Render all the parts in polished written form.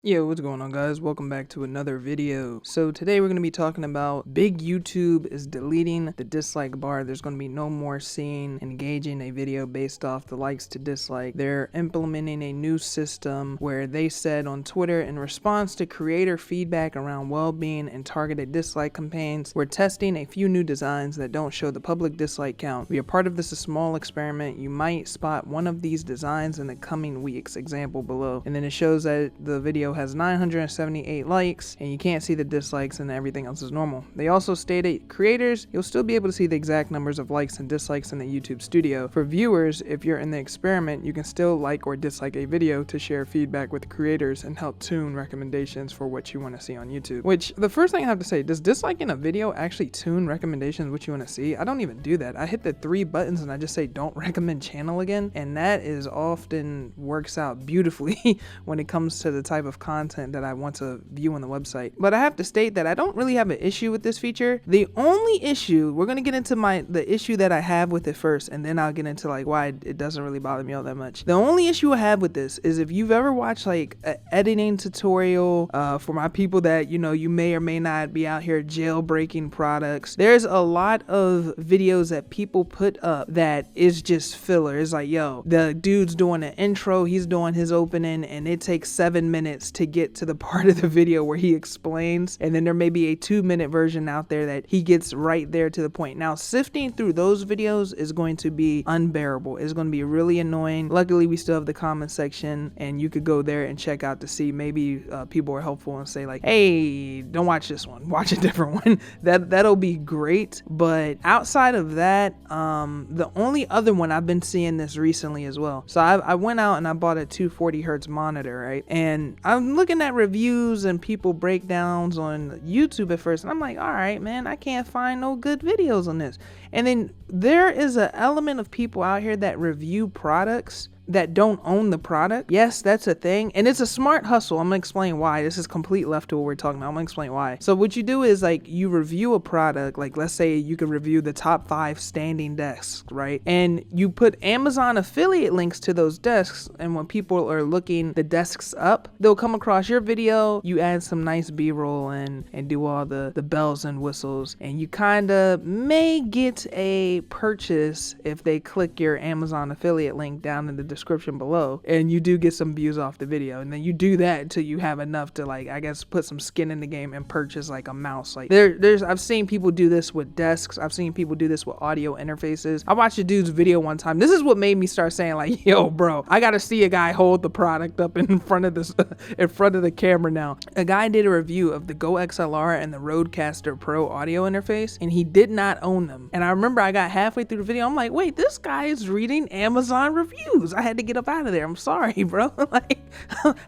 Yo, what's going on, guys? Welcome back to another video. So today we're going to be talking about big YouTube is deleting the dislike bar. There's going to be no more seeing engaging a video based off the likes to dislike. They're implementing a new system where they said on Twitter, in response to creator feedback around well-being and targeted dislike campaigns, we're testing a few new designs that don't show the public dislike count. Be a part of this small experiment. You might spot one of these designs in the coming weeks. Example below. And then it shows that the video has 978 likes and you can't see the dislikes and everything else is normal. They also stated, creators, you'll still be able to see the exact numbers of likes and dislikes in the YouTube studio. For viewers, if you're in the experiment, you can still like or dislike a video to share feedback with creators and help tune recommendations for what you want to see on YouTube. Which, the first thing I have to say, does disliking a video actually tune recommendations what you want to see? I don't even do that. I hit the 3 buttons and I just say don't recommend channel again, and that is often works out beautifully when it comes to the type of content that I want to view on the website. But I have to state that I don't really have an issue with this feature. The only issue, we're going to get into the issue that I have with it first, and then I'll get into like why it doesn't really bother me all that much. The only issue I have with this is if you've ever watched like an editing tutorial for my people that, you know, you may or may not be out here jailbreaking products. There's a lot of videos that people put up that is just filler. It's like, yo, the dude's doing an intro, he's doing his opening, and it takes 7 minutes to get to the part of the video where he explains, and then there may be a 2-minute version out there that he gets right there to the point. Now, sifting through those videos is going to be unbearable. It's going to be really annoying. Luckily, we still have the comment section, and you could go there and check out to see maybe people are helpful and say like, hey, don't watch this one, watch a different one. That'll be great. But outside of that, the only other one, I've been seeing this recently as well. So I went out and I bought a 240 hertz monitor, right? And I'm looking at reviews and people breakdowns on YouTube at first, and I'm like, all right, man, I can't find no good videos on this. And then there is an element of people out here that review products that don't own the product. Yes, that's a thing, and it's a smart hustle. I'm gonna explain why. This is complete left to what we're talking about. I'm gonna explain why. So what you do is, like, you review a product, like let's say you can review the top 5 standing desks, right? And you put Amazon affiliate links to those desks, and when people are looking the desks up, they'll come across your video, you add some nice b-roll and do all the bells and whistles, and you kind of may get a purchase if they click your Amazon affiliate link down in the description below, and you do get some views off the video. And then you do that until you have enough to, like, I guess, put some skin in the game and purchase like a mouse. Like I've seen people do this with desks. I've seen people do this with audio interfaces. I watched a dude's video one time. This is what made me start saying like, yo, bro, I gotta see a guy hold the product up in front of this in front of the camera. Now, a guy did a review of the Go XLR and the Rodecaster Pro audio interface, and he did not own them. And I remember I got halfway through the video, I'm like, wait, this guy is reading Amazon reviews. I had to get up out of there. I'm sorry, bro. Like,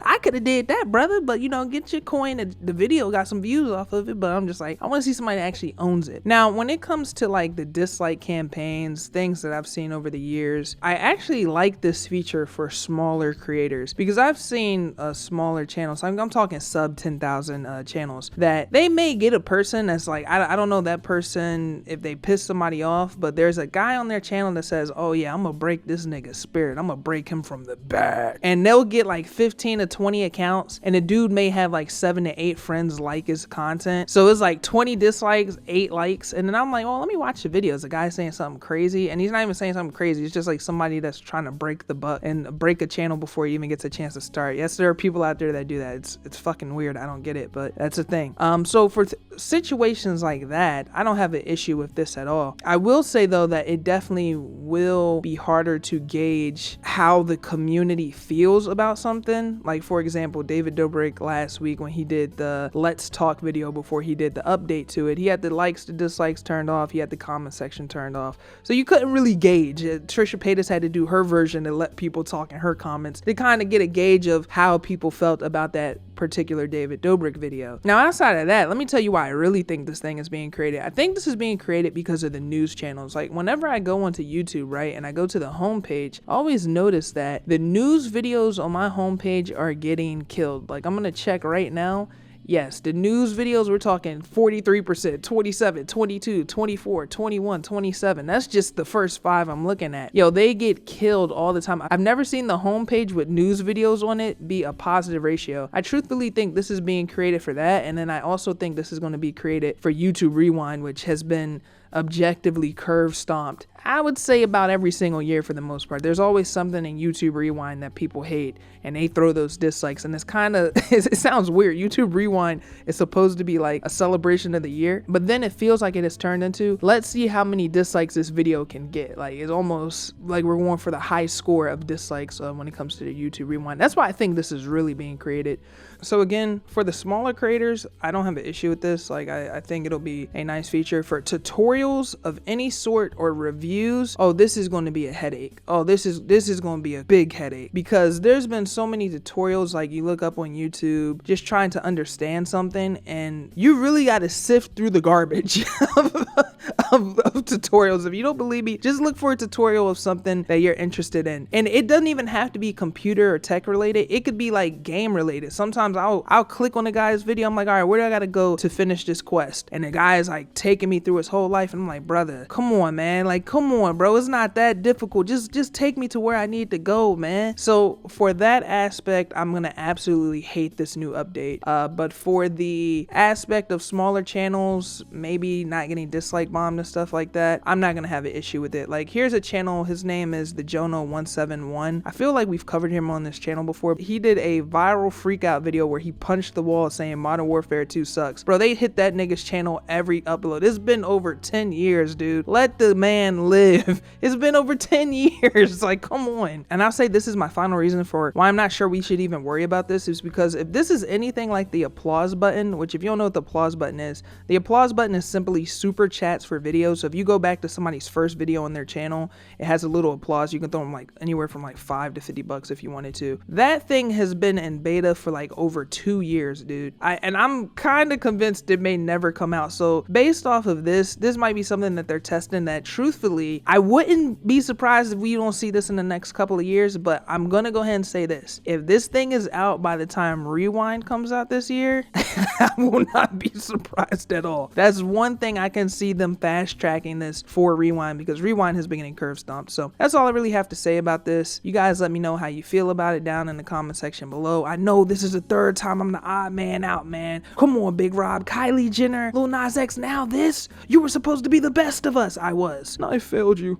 I could have did that, brother, but you know, get your coin. The video got some views off of it, but I'm just like, I want to see somebody that actually owns it. Now, when it comes to like the dislike campaigns, things that I've seen over the years, I actually like this feature for smaller creators, because I've seen smaller channels. I'm talking sub 10,000 channels that they may get a person that's like, I don't know that person if they piss somebody off, but there's a guy on their channel that says, oh yeah, I'm gonna break this nigga's spirit. I'm gonna break him from the back. And they'll get like 15 to 20 accounts, and the dude may have like 7 to 8 friends like his content. So it's like 20 dislikes, 8 likes. And then I'm like, well, let me watch the videos. The guy's saying something crazy, and he's not even saying something crazy. It's just like somebody that's trying to break the buck and break a channel before he even gets a chance to start. Yes, there are people out there that do that. It's fucking weird. I don't get it, but that's a thing. So for situations like that, I don't have an issue with this at all. I will say though that it definitely will be harder to gauge how the community feels about something. Like, for example, David Dobrik last week when he did the Let's Talk video before he did the update to it, he had the likes to dislikes turned off, he had the comment section turned off, so you couldn't really gauge. Trisha Paytas had to do her version to let people talk in her comments to kind of get a gauge of how people felt about that particular David Dobrik video. Now, outside of that, let me tell you why I really think this thing is being created. I think this is being created because of the news channels. Like, whenever I go onto YouTube, right, and I go to the homepage, I always notice that the news videos on my homepage are getting killed. Like, I'm gonna check right now, Yes, the news videos, we're talking 43%, 27, 22, 24, 21, 27. That's just the first 5 I'm looking at. Yo, they get killed all the time. I've never seen the homepage with news videos on it be a positive ratio. I truthfully think this is being created for that. And then I also think this is going to be created for YouTube Rewind, which has been objectively curve stomped, I would say, about every single year for the most part. There's always something in YouTube Rewind that people hate, and they throw those dislikes, and it's kind of, it sounds weird. YouTube Rewind is supposed to be like a celebration of the year, but then it feels like it has turned into, let's see how many dislikes this video can get. Like, it's almost like we're going for the high score of dislikes when it comes to the YouTube Rewind. That's why I think this is really being created. So again, for the smaller creators, I don't have an issue with this. Like, I think it'll be a nice feature. For tutorials of any sort or reviews, oh, this is going to be a headache. Oh, this is going to be a big headache, because there's been so many tutorials, like you look up on YouTube just trying to understand something, and you really got to sift through the garbage of tutorials. If you don't believe me, just look for a tutorial of something that you're interested in, and it doesn't even have to be computer or tech related. It could be like game related. Sometimes I'll click on the guy's video. I'm like, all right, where do I gotta go to finish this quest? And the guy's like taking me through his whole life, and I'm like, brother, come on, man. Like, come on, bro. It's not that difficult. Just take me to where I need to go, man. So for that aspect, I'm gonna absolutely hate this new update. But for the aspect of smaller channels, maybe not getting dislike bombed and stuff like that, I'm not gonna have an issue with it. Like, here's a channel. His name is the Jono171. I feel like we've covered him on this channel before. He did a viral freak out video where he punched the wall saying Modern Warfare 2 sucks. Bro, they hit that nigga's channel every upload. It's been over 10 years, dude. Let the man live. It's been over 10 years. Like, come on. And I'll say this is my final reason for why I'm not sure we should even worry about this, is because if this is anything like the applause button, which if you don't know what the applause button is, the applause button is simply super chats for videos. So if you go back to somebody's first video on their channel, it has a little applause. You can throw them like anywhere from like $5 to $50 if you wanted to. That thing has been in beta for like over 2 years, dude. And I'm kind of convinced it may never come out. So based off of this might be something that they're testing that, truthfully, I wouldn't be surprised if we don't see this in the next couple of years. But I'm gonna go ahead and say this: if this thing is out by the time Rewind comes out this year, I will not be surprised at all. That's one thing I can see them fast tracking this for Rewind, because Rewind has been getting curve stomped. So that's all I really have to say about this. You guys let me know how you feel about it down in the comment section below. I know this is the 3rd time I'm the odd man out, man. Come on, Big Rob, Kylie Jenner, Lil Nas X, now this? You were supposed to be the best of us. I was. I failed you.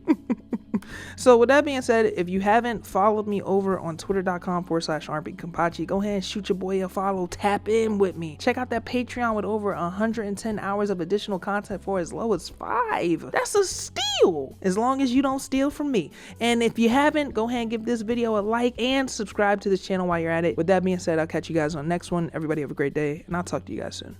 So with that being said, if you haven't followed me over on twitter.com/RPKampachi, go ahead and shoot your boy a follow. Tap in with me. Check out that Patreon with over 110 hours of additional content for as low as $5. That's a steal, as long as you don't steal from me. And if you haven't, go ahead and give this video a like and subscribe to this channel while you're at it. With that being said, I'll catch you guys on the next one. Everybody have a great day, and I'll talk to you guys soon.